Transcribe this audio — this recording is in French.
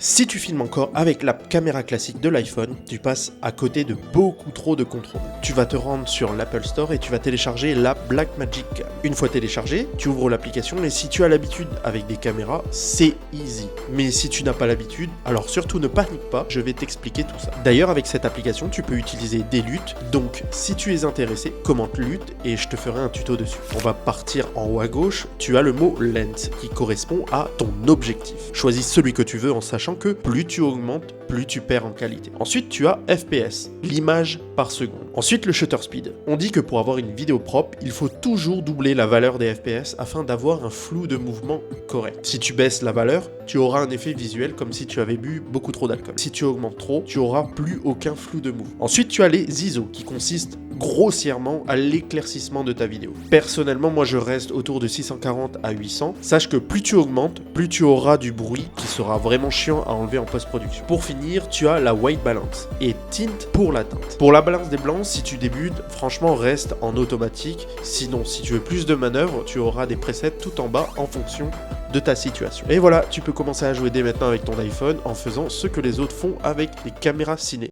Si tu filmes encore avec la caméra classique de l'iPhone, tu passes à côté de beaucoup trop de contrôles. Tu vas te rendre sur l'Apple Store et tu vas télécharger la Blackmagic Cam. Une fois téléchargée, tu ouvres l'application et si tu as l'habitude avec des caméras, c'est easy. Mais si tu n'as pas l'habitude, alors surtout ne panique pas, je vais t'expliquer tout ça. D'ailleurs, avec cette application, tu peux utiliser des luttes, donc si tu es intéressé, commente lutte et je te ferai un tuto dessus. On va partir en haut à gauche, tu as le mot lens qui correspond à ton objectif. Choisis celui que tu veux en sachant que plus tu augmentes, plus tu perds en qualité. Ensuite, tu as FPS, l'image par seconde. Ensuite, le shutter speed. On dit que pour avoir une vidéo propre, il faut toujours doubler la valeur des FPS afin d'avoir un flou de mouvement correct. Si tu baisses la valeur, tu auras un effet visuel comme si tu avais bu beaucoup trop d'alcool. Si tu augmentes trop, tu auras plus aucun flou de mouvement. Ensuite, tu as les ISO qui consistent grossièrement à l'éclaircissement de ta vidéo. Personnellement, moi je reste autour de 640 à 800. Sache que plus tu augmentes, plus tu auras du bruit qui sera vraiment chiant à enlever en post-production. Pour finir, tu as la white balance et tint pour la teinte. Pour la balance des blancs, si tu débutes, franchement reste en automatique. Sinon, si tu veux plus de manœuvres, tu auras des presets tout en bas en fonction de ta situation. Et voilà, tu peux commencer à jouer dès maintenant avec ton iPhone en faisant ce que les autres font avec les caméras ciné.